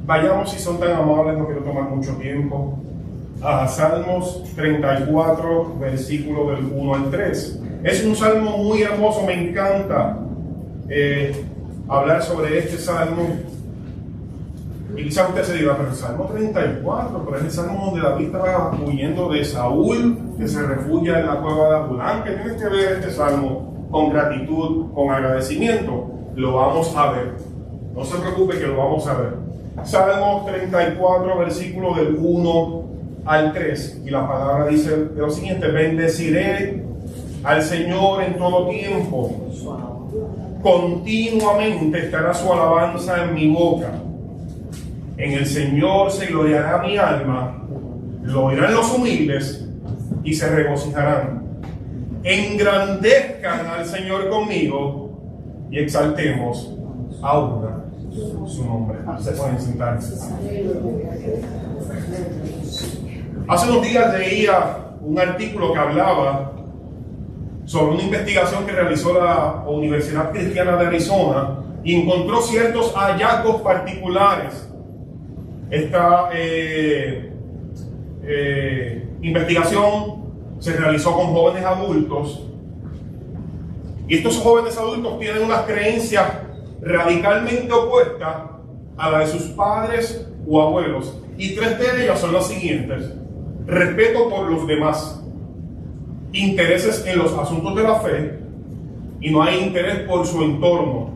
Vayamos, si son tan amables, no quiero tomar mucho tiempo, a Salmos 34, versículo del 1 al 3. Es un salmo muy hermoso, me encanta hablar sobre este salmo. Y quizás usted se diga, pero el Salmo 34, pero es el salmo donde David estaba huyendo de Saúl, que se refugia en la cueva de Adulán. ¿Qué tiene que ver este salmo con gratitud, con agradecimiento? Lo vamos a ver. No se preocupe que lo vamos a ver. Salmo 34, versículo del 1 al 3. Y la palabra dice lo siguiente: bendeciré al Señor en todo tiempo. Continuamente estará su alabanza en mi boca. En el Señor se gloriará mi alma, lo oirán los humildes y se regocijarán. Engrandezcan al Señor conmigo y exaltemos a una su nombre. Se pueden sentar. Hace unos días leía un artículo que hablaba sobre una investigación que realizó la Universidad Cristiana de Arizona y encontró ciertos hallazgos particulares. Esta investigación se realizó con jóvenes adultos y estos jóvenes adultos tienen unas creencias radicalmente opuestas a la de sus padres o abuelos, y tres de ellas son las siguientes: respeto por los demás, intereses en los asuntos de la fe, y no hay interés por su entorno,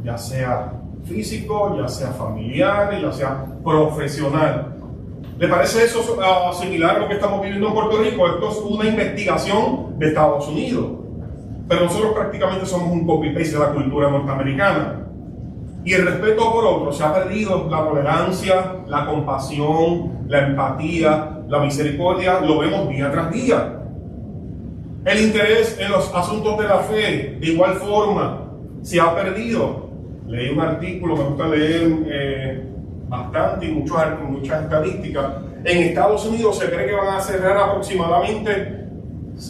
ya sea físico, ya sea familiar, ya sea profesional. ¿Le parece eso similar a lo que estamos viviendo en Puerto Rico? Esto es una investigación de Estados Unidos, pero nosotros prácticamente somos un copy-paste de la cultura norteamericana. Y el respeto por otros se ha perdido. La tolerancia, la compasión, la empatía, la misericordia, lo vemos día tras día. El interés en los asuntos de la fe, de igual forma, se ha perdido. Leí un artículo, me gusta leer bastante, y muchas estadísticas. En Estados Unidos se cree que van a cerrar aproximadamente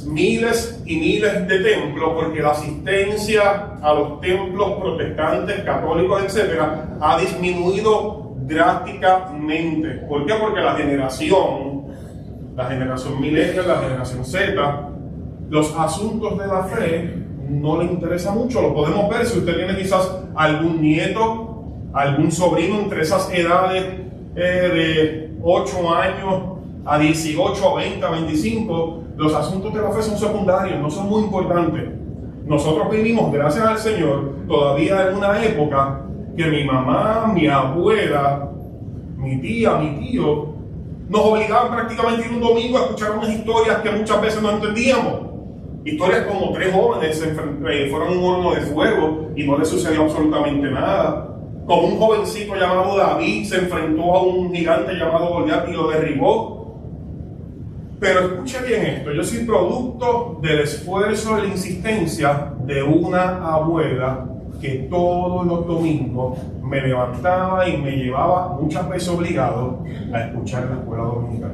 miles y miles de templos, porque la asistencia a los templos protestantes, católicos, etcétera, ha disminuido drásticamente. ¿Por qué? Porque la generación millennial, la generación Z, los asuntos de la fe no le interesa mucho. Lo podemos ver si usted tiene quizás algún nieto, algún sobrino entre esas edades de 8 años a 18, a 20, a 25. Los asuntos de la fe son secundarios, no son muy importantes. Nosotros vivimos, gracias al Señor, todavía en una época que mi mamá, mi abuela, mi tía, mi tío nos obligaban prácticamente a ir un domingo a escuchar unas historias que muchas veces no entendíamos. Historias como 3 jóvenes fueron a un horno de fuego y no les sucedió absolutamente nada. Como un jovencito llamado David se enfrentó a un gigante llamado Goliat y lo derribó. Pero escuche bien esto: yo soy producto del esfuerzo y la insistencia de una abuela que todos los domingos me levantaba y me llevaba, muchas veces obligado, a escuchar la escuela dominical.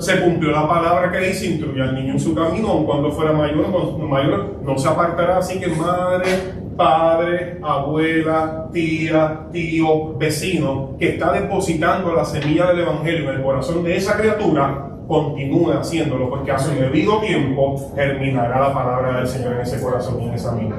Se cumplió la palabra que dice: instruye al niño en su camino, aun cuando fuera mayor, no se apartará. Así que madre, padre, abuela, tía, tío, vecino, que está depositando la semilla del evangelio en el corazón de esa criatura, continúe haciéndolo, porque a su debido tiempo germinará la palabra del Señor en ese corazón y en esa mente.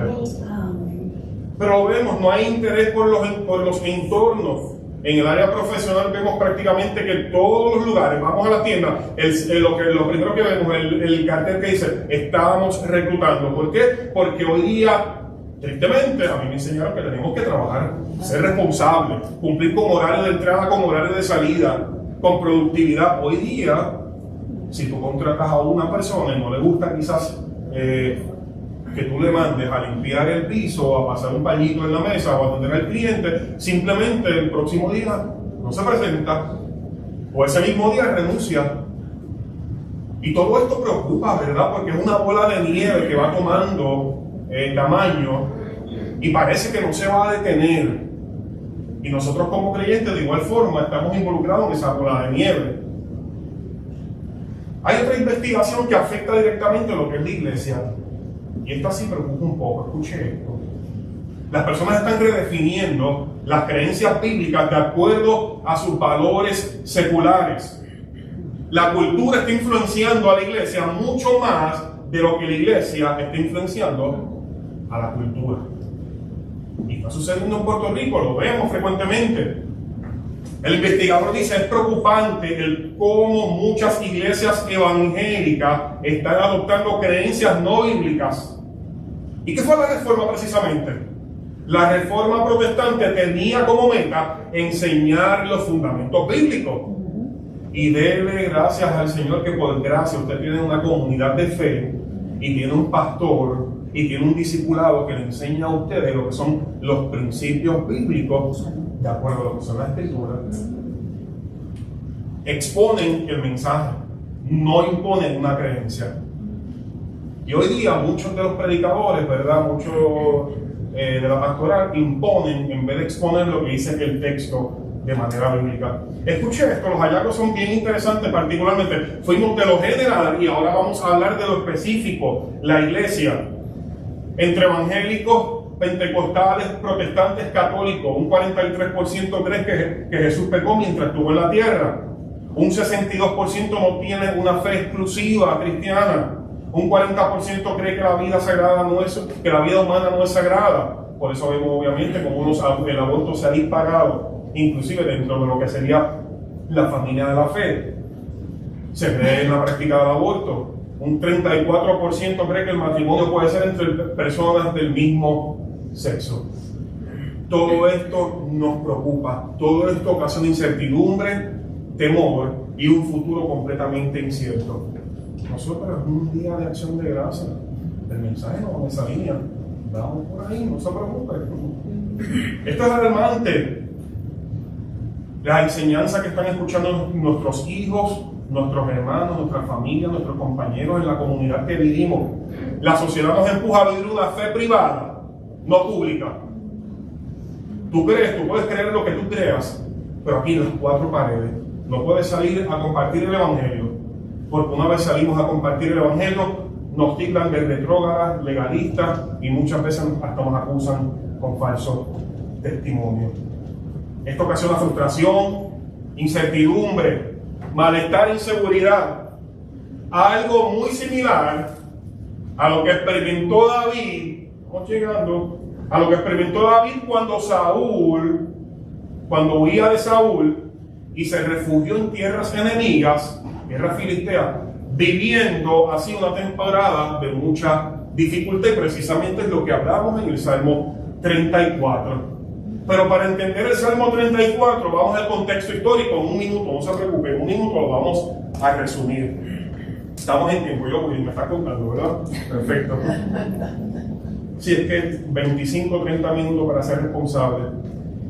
Pero vemos, no hay interés por los entornos. En el área profesional vemos prácticamente que en todos los lugares, vamos a la tienda, lo primero que vemos es el cartel que dice: estamos reclutando. ¿Por qué? Porque hoy día, tristemente, a mí me enseñaron que tenemos que trabajar, ser responsables, cumplir con horarios de entrada, con horarios de salida, con productividad. Hoy día, si tú contratas a una persona y no le gusta quizás que tú le mandes a limpiar el piso, a pasar un pañito en la mesa o a atender al cliente, simplemente el próximo día no se presenta, o ese mismo día renuncia. Y todo esto preocupa, ¿verdad? Porque es una bola de nieve que va tomando tamaño y parece que no se va a detener. Y nosotros como creyentes de igual forma estamos involucrados en esa bola de nieve. Hay otra investigación que afecta directamente lo que es la iglesia, y esta sí preocupa un poco. Escuche esto. Las personas están redefiniendo las creencias bíblicas de acuerdo a sus valores seculares. La cultura está influenciando a la iglesia mucho más de lo que la iglesia está influenciando a la cultura. Y está sucediendo en Puerto Rico, lo vemos frecuentemente. El investigador dice, es preocupante el cómo muchas iglesias evangélicas están adoptando creencias no bíblicas. ¿Y qué fue la reforma precisamente? La reforma protestante tenía como meta enseñar los fundamentos bíblicos. Y dele gracias al Señor que por gracia usted tiene una comunidad de fe y tiene un pastor y tiene un discipulado que le enseña a ustedes lo que son los principios bíblicos de acuerdo a lo que son las escrituras. Exponen el mensaje, no imponen una creencia. Y hoy día muchos de los predicadores, ¿verdad? Muchos de la pastoral imponen en vez de exponer lo que dice el texto de manera bíblica. Escuche esto, los hallazgos son bien interesantes, particularmente fuimos de lo general y ahora vamos a hablar de lo específico. La iglesia, entre evangélicos, pentecostales, protestantes, católicos, un 43% cree que Jesús pecó mientras estuvo en la tierra. Un 62% no tiene una fe exclusiva cristiana. Un 40% cree que la vida sagrada no es, que la vida humana no es sagrada. Por eso vemos obviamente como el aborto se ha disparado, inclusive dentro de lo que sería la familia de la fe. Se cree en la práctica del aborto. Un 34% cree que el matrimonio puede ser entre personas del mismo sexo. Todo esto nos preocupa. Todo esto ocasiona incertidumbre, temor y un futuro completamente incierto. Nosotros es un día de acción de gracia. El mensaje no va en esa línea. Vamos por ahí, no se preocupe. Esto es alarmante. La enseñanza que están escuchando nuestros hijos, nuestros hermanos, nuestra familia, nuestros compañeros en la comunidad que vivimos. La sociedad nos empuja a vivir una fe privada, no pública. Tú puedes creer lo que tú creas, pero aquí en las cuatro paredes no puedes salir a compartir el evangelio, porque una vez salimos a compartir el evangelio nos tildan de retrógradas, legalistas y muchas veces hasta nos acusan con falso testimonio. Esto ocasiona frustración, incertidumbre, malestar, inseguridad. Algo muy similar a lo que experimentó David, vamos llegando, a lo que experimentó David cuando huía de Saúl y se refugió en tierras enemigas, tierra filistea, viviendo así una temporada de mucha dificultad, y precisamente es lo que hablamos en el Salmo 34. Pero para entender el Salmo 34, vamos al contexto histórico en un minuto, no se preocupe, en un minuto lo vamos a resumir. Estamos en tiempo, me está contando, ¿verdad? Perfecto. Si es que 25 o 30 minutos para ser responsable.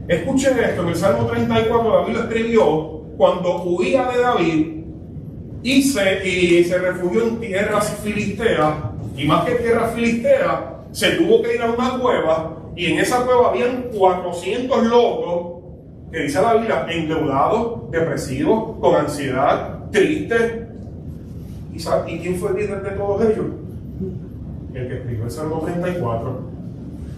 Escuche esto, en el Salmo 34 David lo escribió cuando huía de David y se refugió en tierras filisteas, y más que tierras filisteas, se tuvo que ir a una cueva. Y en esa cueva habían 400 locos, que dice la Biblia, endeudados, depresivos, con ansiedad, tristes. ¿Y quién fue el líder de todos ellos? El que escribió el Salmo 34.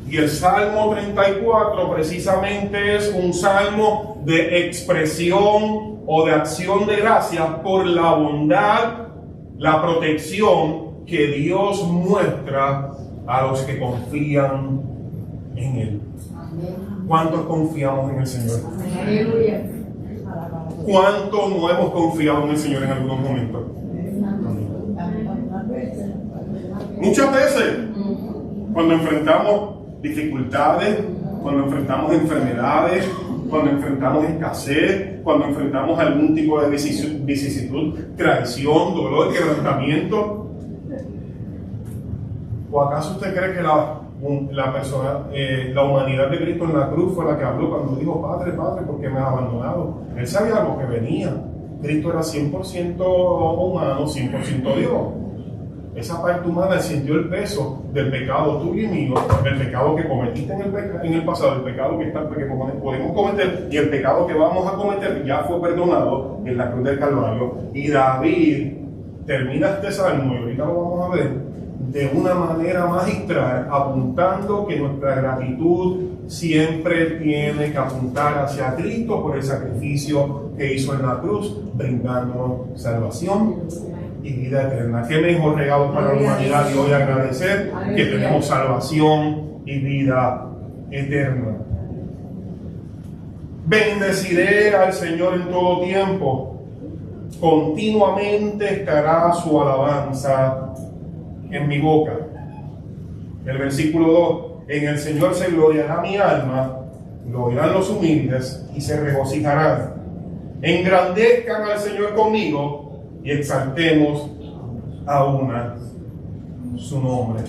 Y el Salmo 34 precisamente es un salmo de expresión o de acción de gracias por la bondad, la protección que Dios muestra a los que confían en Él. ¿Cuántos confiamos en el Señor? Aleluya. ¿Cuántos no hemos confiado en el Señor en algunos momentos? Muchas veces, cuando enfrentamos dificultades, cuando enfrentamos enfermedades, cuando enfrentamos escasez, cuando enfrentamos algún tipo de vicisitud, traición, dolor, quebrantamiento, ¿o acaso usted cree que la humanidad de Cristo en la cruz fue la que habló cuando dijo, Padre, Padre, ¿por qué me has abandonado? Él sabía lo que venía. Cristo era 100% humano, 100% Dios. Esa parte humana sintió el peso del pecado tuyo y mío, del pecado que cometiste en el pasado, el pecado que podemos cometer y el pecado que vamos a cometer ya fue perdonado en la cruz del Calvario. Y David termina este salmo, y ahorita lo vamos a ver, de una manera magistral, apuntando que nuestra gratitud siempre tiene que apuntar hacia Cristo por el sacrificio que hizo en la cruz, brindándonos salvación y vida eterna. Qué mejor regalo para la humanidad y hoy agradecer que tenemos salvación y vida eterna. Bendeciré al Señor en todo tiempo, continuamente estará su alabanza en mi boca. El versículo 2: en el Señor se gloriará mi alma, lo oirán los humildes y se regocijarán. Engrandezcan al Señor conmigo y exaltemos a una su nombre.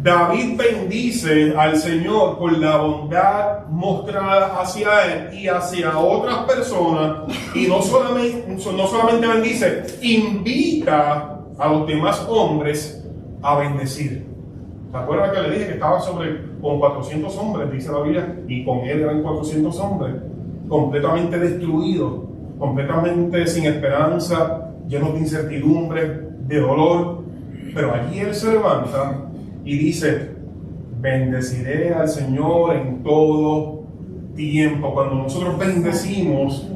David bendice al Señor por la bondad mostrada hacia él y hacia otras personas, y no solamente bendice, invita a los demás hombres a bendecir. ¿Se acuerdan que le dije que estaba con 400 hombres, dice la Biblia, y con él eran 400 hombres, completamente destruidos, completamente sin esperanza, llenos de incertidumbre, de dolor? Pero allí él se levanta y dice: bendeciré al Señor en todo tiempo. Cuando nosotros bendecimos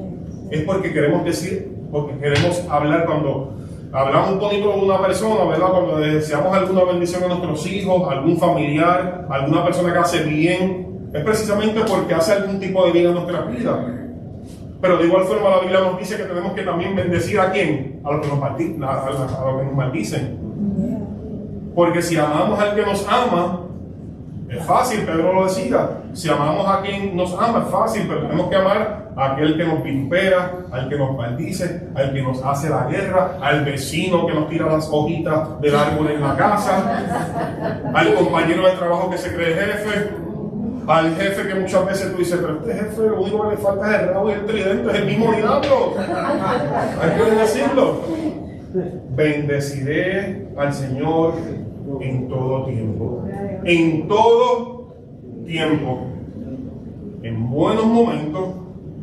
es porque queremos decir, porque queremos hablar. Cuando hablamos bonito de una persona, ¿verdad? Cuando deseamos alguna bendición a nuestros hijos, algún familiar, alguna persona que hace bien, es precisamente porque hace algún tipo de bien en nuestra vida. Pero de igual forma la Biblia nos dice que tenemos que también bendecir ¿a quién? A los que nos maldicen. Porque si amamos al que nos ama, es fácil, Pedro lo decía. Si amamos a quien nos ama, es fácil, pero tenemos que amar a aquel que nos vitupera, al que nos maldice, al que nos hace la guerra, al vecino que nos tira las hojitas del árbol en la casa, al compañero de trabajo que se cree jefe, al jefe que muchas veces tú dices: pero este jefe lo único que le falta es el rabo y el tridente, es el mismo diablo. Hay que decirlo. Bendeciré al Señor en todo tiempo. En todo tiempo. En buenos momentos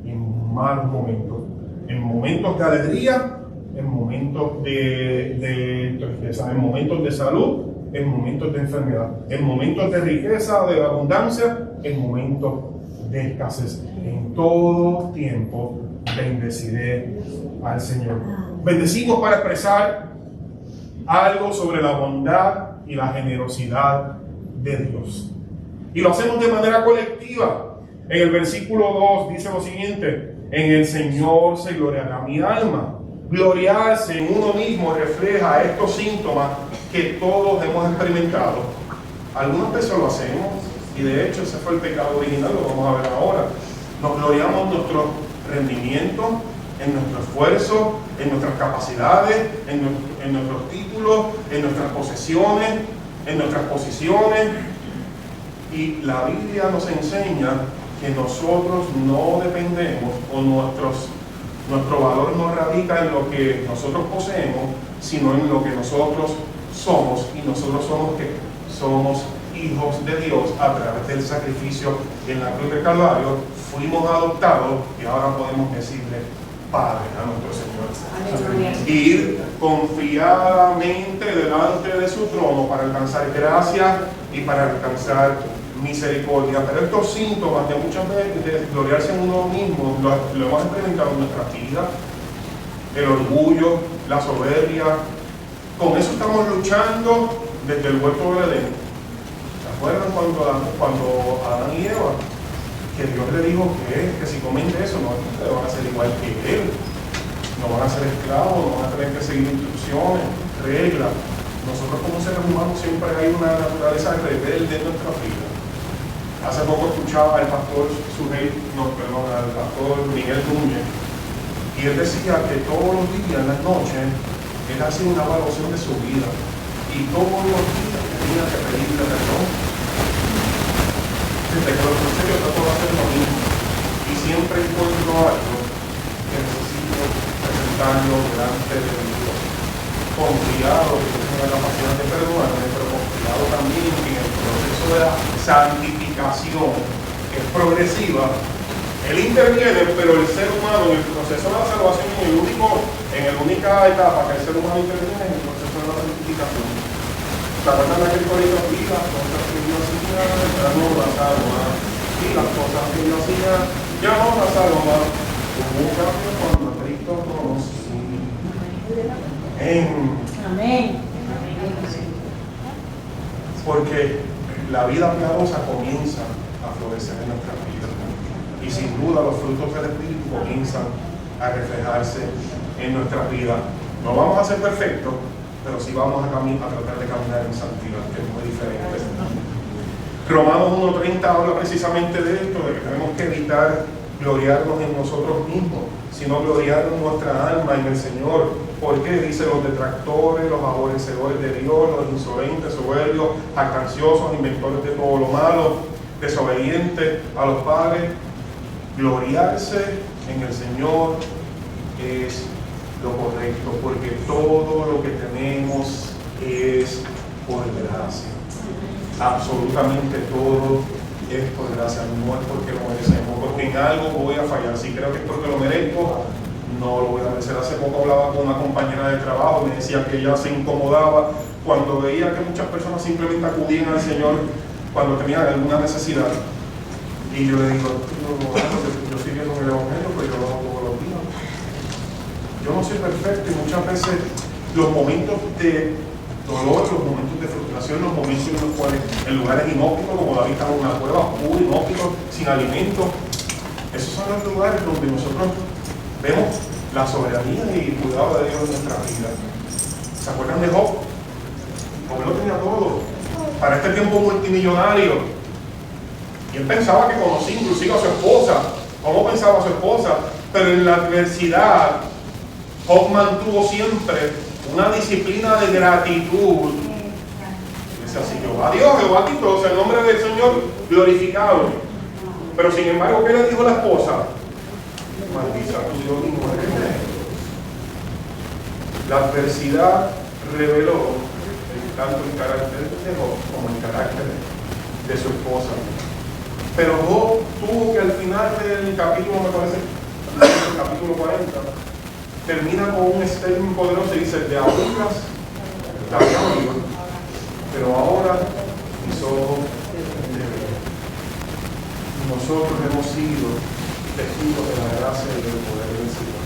y en malos momentos. En momentos de alegría, en momentos de tristeza, en momentos de salud, en momentos de enfermedad, en momentos de riqueza, de abundancia, en momentos de escasez. En todo tiempo bendeciré al Señor. Bendecimos para expresar algo sobre la bondad y la generosidad de Dios. Y lo hacemos de manera colectiva. En el versículo 2 dice lo siguiente: en el Señor se gloriará mi alma. Gloriarse en uno mismo refleja estos síntomas que todos hemos experimentado. Algunas veces lo hacemos, y de hecho ese fue el pecado original, lo vamos a ver ahora. Nos gloriamos en nuestro rendimiento, en nuestro esfuerzo, en nuestras capacidades, en nuestros títulos, en nuestras posesiones, en nuestras posiciones. Y la Biblia nos enseña que nosotros no dependemos, o nuestro valor no radica en lo que nosotros poseemos, sino en lo que nosotros somos. Y nosotros somos ¿qué? Somos hijos de Dios a través del sacrificio en la cruz de Calvario. Fuimos adoptados y ahora podemos decirle Padre a nuestro Señor. Ir confiadamente delante de su trono para alcanzar gracia y para alcanzar misericordia. Pero estos síntomas de muchas veces de gloriarse en uno mismo lo hemos experimentado en nuestra vida: el orgullo, la soberbia. Con eso estamos luchando desde el huerto del Edén. ¿Se acuerdan cuando Adán y Eva, que Dios le dijo que si comen de eso no van a ser igual que él, no van a ser esclavos, no van a tener que seguir instrucciones, reglas? Nosotros como seres humanos siempre hay una naturaleza rebelde en nuestra vida. Hace poco escuchaba al pastor al pastor Miguel Núñez, y él decía que todos los días, en las noches, él hacía una evaluación de su vida, y todos los días tenía que pedirle perdón. Desde que lo escuché, yo trato de hacer lo mismo, y siempre encuentro algo que necesito presentarlo delante de Dios, confiado que tengo la capacidad de perdonarme, pero confiado también que en el proceso de la santificación, que es progresiva, él interviene, pero el ser humano en el proceso de la salvación, en la única etapa que el ser humano interviene es en el proceso de de la santificación. ¿Se acuerdan de aquel corito? Y las cosas que yo hacía, ya no las hago más. Y las cosas que yo hacía, ya no las hago más. Hubo un cambio cuando a Cristo conocí. Amén. Porque la vida piadosa comienza a florecer en nuestras vidas. Y sin duda los frutos del Espíritu comienzan a reflejarse en nuestras vidas. No vamos a ser perfectos, pero sí vamos a tratar de caminar en santidad, que es muy diferente. Romanos 1:30 habla precisamente de esto, de que tenemos que evitar gloriarnos en nosotros mismos, sino gloriarnos en nuestra alma, en el Señor. ¿Por qué? Dice: los detractores, los aborrecedores de Dios, los insolentes, soberbios, jactanciosos, inventores de todo lo malo, desobedientes a los padres. Gloriarse en el Señor es lo correcto, porque todo lo que tenemos es por gracia. Absolutamente todo es por gracia, no es porque lo merecemos, porque en algo voy a fallar. Si creo que es porque lo merezco, no lo voy a merecer. Hace poco hablaba con una compañera de trabajo y me decía que ella se incomodaba cuando veía que muchas personas simplemente acudían al Señor cuando tenían alguna necesidad. Y yo le digo: yo estoy viendo el Evangelio, pero yo lo hago todos los días. Yo no soy perfecto y muchas veces los momentos de dolor, los momentos de frustración, los momentos en los cuales en lugares inhóspitos, como David estaba en una cueva oscura, inhóspito, sin alimento, esos son los lugares donde nosotros vemos la soberanía y el cuidado de Dios en nuestra vida. ¿Se acuerdan de Job? Job lo tenía todo. Para este tiempo multimillonario. Y él pensaba que conocía inclusive a su esposa. ¿Cómo pensaba su esposa? Pero en la adversidad, Job mantuvo siempre una disciplina de gratitud. Dice así: Jehová Dios, Jehová Cristo, o sea, el nombre del Señor glorificado. Pero sin embargo, ¿qué le dijo la esposa? Maldice a tu Dios y muérete. La adversidad reveló tanto el carácter de Job como el carácter de su esposa. Pero Job tuvo que al final del capítulo, me parece, el capítulo 40, termina con un statement poderoso y dice: de agujas había oído, pero ahora mis ojos te ven. Nosotros hemos sido testigos de la gracia y del poder del Señor.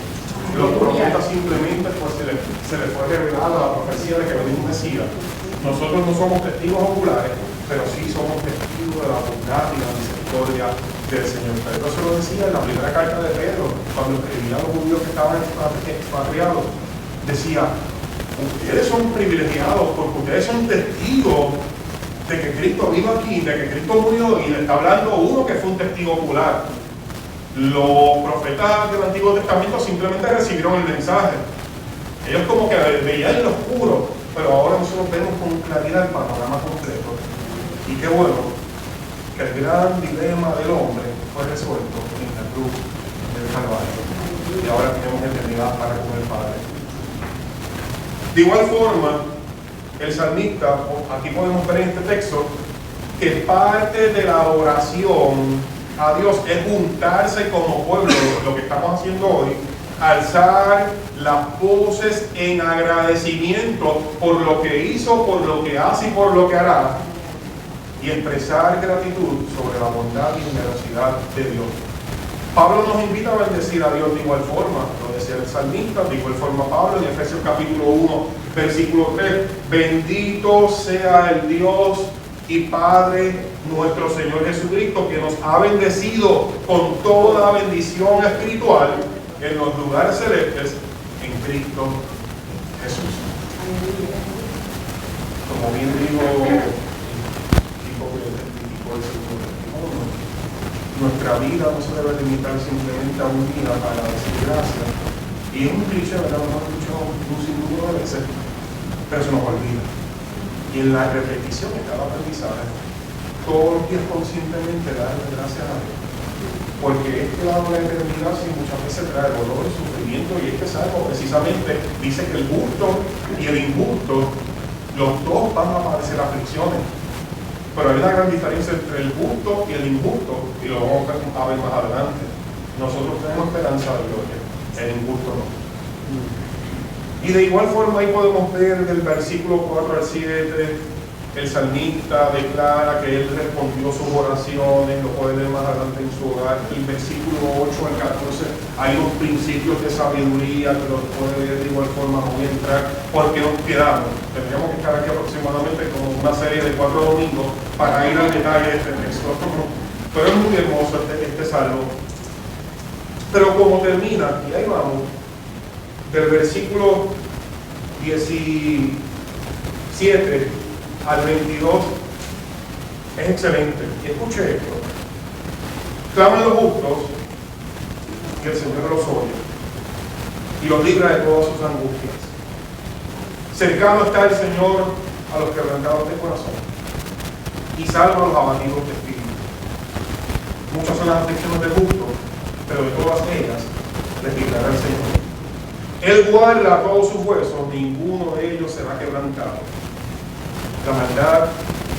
Los profetas simplemente pues, se les fue revelada la profecía de que venía un Mesías. Nosotros no somos testigos oculares, pero sí somos testigos de la bondad y la misericordia del Señor. Pedro se lo decía en la primera carta de Pedro, cuando escribía a los judíos que estaban expatriados, decía: ustedes son privilegiados porque ustedes son testigos de que Cristo vino aquí, de que Cristo murió, y le está hablando uno que fue un testigo ocular. Los profetas del Antiguo Testamento simplemente recibieron el mensaje. Ellos como que veían en lo oscuro, pero ahora nosotros vemos con claridad el panorama completo. Y qué bueno que el gran dilema del hombre fue resuelto en la cruz del Calvario. Y ahora tenemos eternidad para con el Padre. De igual forma, el salmista, aquí podemos ver en este texto, que parte de la oración a Dios es juntarse como pueblo, lo que estamos haciendo hoy, alzar las voces en agradecimiento por lo que hizo, por lo que hace y por lo que hará, y expresar gratitud sobre la bondad y generosidad de Dios. Pablo nos invita a bendecir a Dios de igual forma, lo decía el salmista, de igual forma Pablo en Efesios capítulo 1, versículo 3, bendito sea el Dios y Padre nuestro Señor Jesucristo, que nos ha bendecido con toda bendición espiritual en los lugares celestes en Cristo Jesús. Como bien dijo el segundo testimonio, nuestra vida no se debe limitar simplemente a un día para decir gracias. Y es un cliché, ¿verdad? Lo hemos escuchado un sinnúmero de veces, pero se nos olvida. Y en la repetición de cada aprendizaje, todos los días conscientemente darle gracias a Dios. Porque este lado de la eternidad sí muchas veces trae dolor y sufrimiento, y este salmo precisamente dice que el justo y el injusto, los dos van a padecer aflicciones. Pero hay una gran diferencia entre el justo y el injusto, y lo vamos a ver más adelante. Nosotros tenemos esperanza de gloria, el injusto no. Y de igual forma ahí podemos ver del versículo 4 al 7, el salmista declara que él respondió sus oraciones, lo puede leer más adelante en su hogar. El versículo 8 al 14, hay unos principios de sabiduría que los puede leer de igual forma. No voy a entrar porque nos quedamos. Tendríamos que estar aquí aproximadamente como una serie de 4 domingos para ir al detalle de este texto. Pero es muy hermoso este salmo. Pero como termina, y ahí vamos, del versículo 17 al 22 es excelente. Y escuche esto: claman los justos y el Señor los oye y los libra de todas sus angustias. Cercano está el Señor a los quebrantados de corazón y salva a los abatidos de espíritu. Muchas son las aflicciones del justo, pero de todas ellas les librará el Señor. Él guarda todos sus huesos, ninguno de ellos será quebrantado. La maldad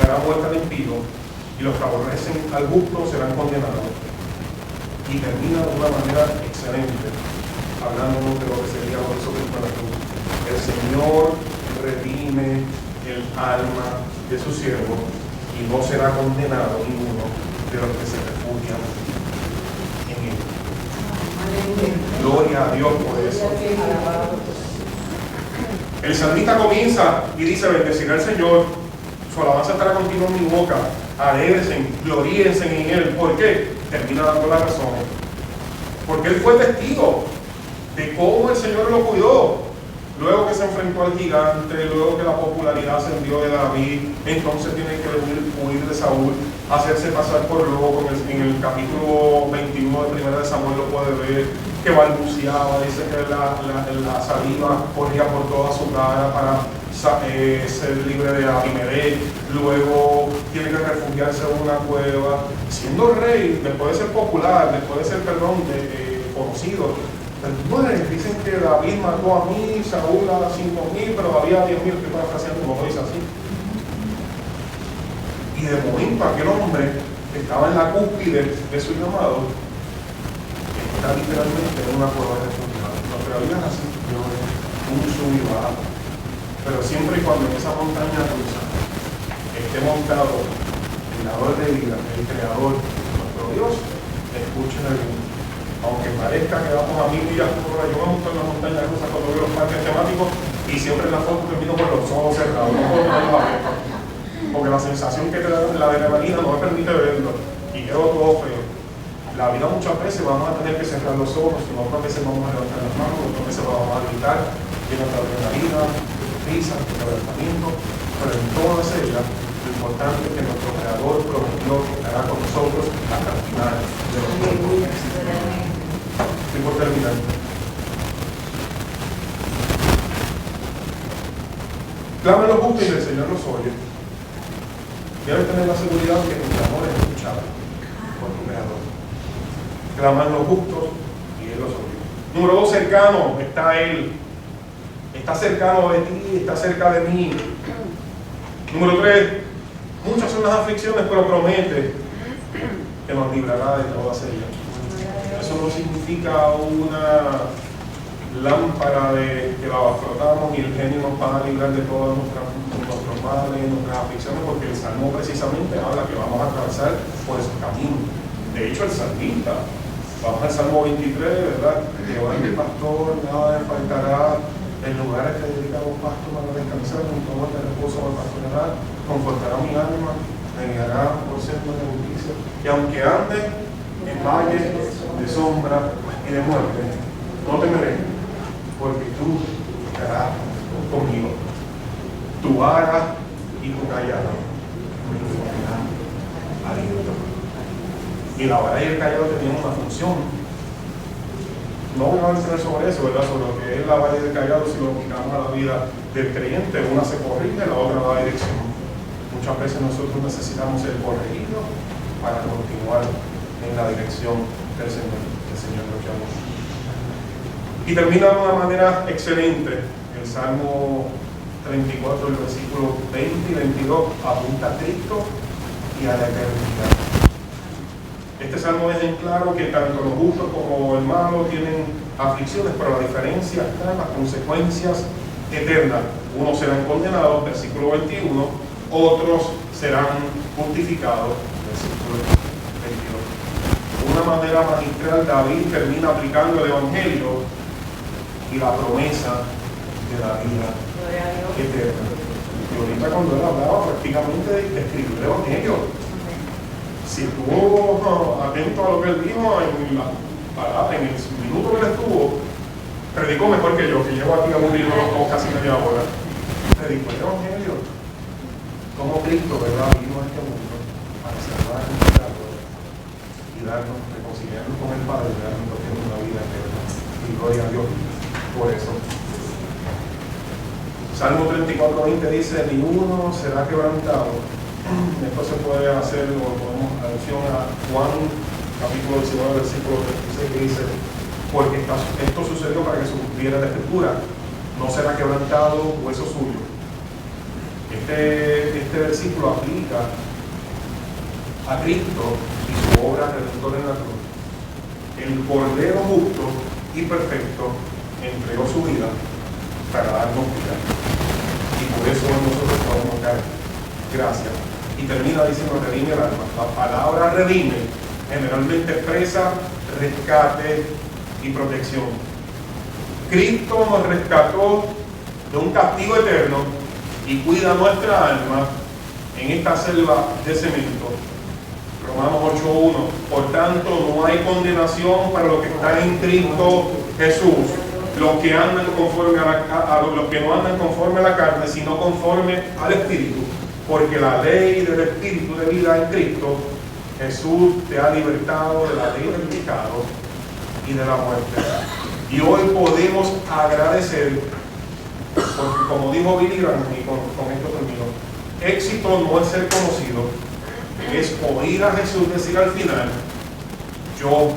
dará vuelta al impío, y los que aborrecen al justo serán condenados. Y termina de una manera excelente, hablándonos de lo que sería por eso que el Señor redime el alma de su siervo, y no será condenado ninguno de los que se refugian en él. Gloria a Dios por eso. El salmista comienza y dice: bendecirá al Señor, su alabanza estará continua en mi boca, alégrense, gloríense en él. ¿Por qué? Termina dando las razones. Porque él fue testigo de cómo el Señor lo cuidó. Luego que se enfrentó al gigante, luego que la popularidad ascendió de David, entonces tiene que huir de Saúl, hacerse pasar por loco. En el capítulo 21 de 1 de Samuel lo puede ver, que balbuceaba, dice que la saliva corría por toda su cara para ser libre de Abimelech. Luego tiene que refugiarse en una cueva, siendo rey, después de ser popular, después de ser, conocido. Entonces, dicen que David mató a 1000, Saúl a 5000, pero había 10.000, que parafraseando, como lo dice así. Y de momento aquel hombre que estaba en la cúspide de su llamado está literalmente en una cueva de refugiados. Lo que la vida es así, un sub y bajo. Pero siempre y cuando en esa montaña rusa esté montado el dador de vida, el creador, nuestro Dios, escuchen el mundo. Aunque parezca que vamos a 1000 millas por hora, yo me monto en la montaña rusa cuando veo los parques temáticos y siempre en la foto termino con los ojos cerrados, no puedo tenerlos abiertos, porque la sensación que te da la adrenalina no me permite verlo y quedo todo feo. La vida muchas veces vamos a tener que cerrar los ojos, y otras veces vamos a levantar las manos, otras veces vamos a gritar, llenos de adrenalina, de risa, de quebrantamiento, pero en todas ellas lo importante es que nuestro Creador prometió que estará con nosotros hasta el final de los tiempos. Estoy por terminar. Clamen los justos y el Señor los oye. Debes tener la seguridad de que tu clamor es escuchado por tu Creador. Claman los justos y Él los oye. Número 2, cercano está Él. Está cercano de ti, está cerca de mí. Número 3, muchas son las aflicciones, pero promete que nos librará de todas ellas. Eso no significa una lámpara que la frotamos y el genio nos va a librar de todos nuestros males, nuestras aflicciones, porque el Salmo precisamente habla que vamos a atravesar por esos caminos. De hecho, el salmista, vamos al Salmo 23, ¿verdad? Jehová es mi pastor, nada me faltará. En lugares que dedican los pastos para descansar, junto a de reposo al pastorear, confortará mi alma, me guiará por sendas de justicia. Y aunque ande en valles de sombra y de muerte, no temeré, porque tú estarás conmigo. Tu vara y tu callado me infundirán aliento. Y la vara y el callado tenían una función. No voy a enseñar sobre eso, ¿verdad? Sobre lo que es la vara y el callado, si lo aplicamos a la vida del creyente. Una se corrige, la otra da dirección. Muchas veces nosotros necesitamos ser corregidos para continuar en la dirección del Señor nos llamó. Y termina de una manera excelente. El Salmo 34, el versículo 20 y 22, apunta a Cristo y a la eternidad. Este salmo deja en claro que tanto los justos como el malo tienen aflicciones, pero la diferencia está en las consecuencias eternas. Unos serán condenados, versículo 21, otros serán justificados, versículo 22. De una manera magistral, David termina aplicando el Evangelio y la promesa de la vida eterna. Y ahorita cuando él hablaba prácticamente de escribir el Evangelio, si estuvo atento a lo que él dijo en el minuto que él estuvo, predicó mejor que yo, que llevo aquí aburrido casi media hora. Predicó el Evangelio. Como Cristo, ¿verdad?, vino a este mundo para salvar a los pecadores y darnos, reconciliarnos con el Padre y darnos una vida eterna. Y gloria a Dios por eso. Salmo 34:20 dice: ni uno será quebrantado. Esto se puede hacer, o podemos alusión a Juan capítulo 19 versículo 36, que dice: porque esto sucedió para que se cumpliera la escritura, no será quebrantado hueso suyo. Este versículo aplica a Cristo y su obra redentora en la cruz. El Cordero justo y perfecto entregó su vida para darnos vida, y por eso nosotros podemos dar gracias. Y termina diciendo: redime el alma. La palabra redime generalmente expresa rescate y protección. Cristo nos rescató de un castigo eterno y cuida nuestra alma en esta selva de cemento. Romanos 8:1. Por tanto, no hay condenación para los que están en Cristo Jesús, los que andan conforme los que no andan conforme a la carne, sino conforme al Espíritu. Porque la ley del Espíritu de vida en Cristo Jesús te ha libertado de la ley del pecado y de la muerte. Y hoy podemos agradecer, porque como dijo Billy Graham, y con esto termino, éxito no es ser conocido, es oír a Jesús decir al final: yo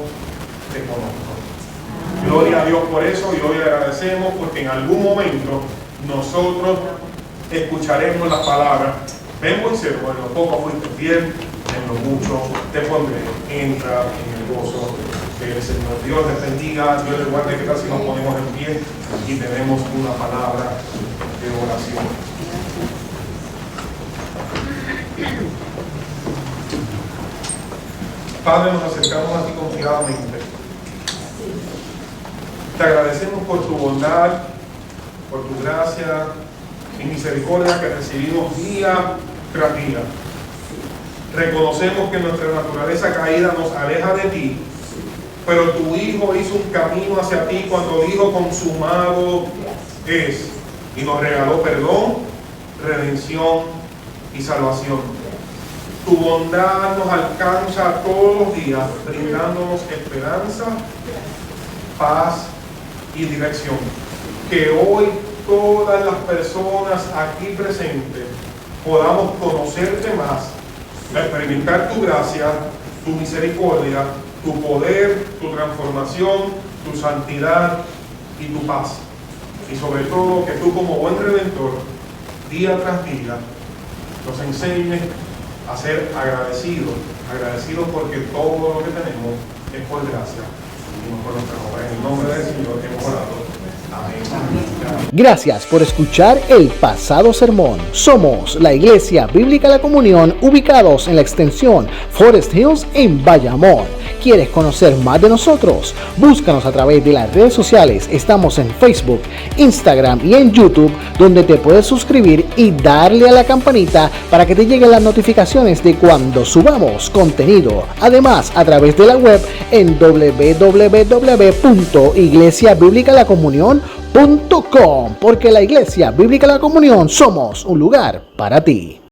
te conozco. Gloria a Dios por eso, y hoy agradecemos porque en algún momento nosotros escucharemos las palabras: ven buen siervo, en lo poco fuiste fiel, en lo mucho te pondré, entra en el gozo del Señor. Dios les bendiga, Dios les guarde. Que tal si nos ponemos en pie y tenemos una palabra de oración? Padre, nos acercamos a ti confiadamente. Te agradecemos por tu bondad, por tu gracia y misericordia que recibimos día tras día. Reconocemos que nuestra naturaleza caída nos aleja de ti, pero tu Hijo hizo un camino hacia ti cuando dijo: consumado es, y nos regaló perdón, redención y salvación. Tu bondad nos alcanza todos los días, brindándonos esperanza, paz y dirección. Que hoy todas las personas aquí presentes podamos conocerte más, experimentar tu gracia, tu misericordia, tu poder, tu transformación, tu santidad y tu paz. Y sobre todo que tú, como buen redentor, día tras día nos enseñes a ser agradecidos porque todo lo que tenemos es por gracia y no por nuestra obra. En el nombre del Señor hemos orado. Amén. Gracias por escuchar el pasado sermón. Somos la Iglesia Bíblica La Comunión, ubicados en la extensión Forest Hills en Bayamón. ¿Quieres conocer más de nosotros? Búscanos a través de las redes sociales. Estamos en Facebook, Instagram y en YouTube, donde te puedes suscribir y darle a la campanita para que te lleguen las notificaciones de cuando subamos contenido. Además, a través de la web en www.iglesiabiblicalacomunion.com, porque la Iglesia Bíblica La Comunión somos un lugar para ti.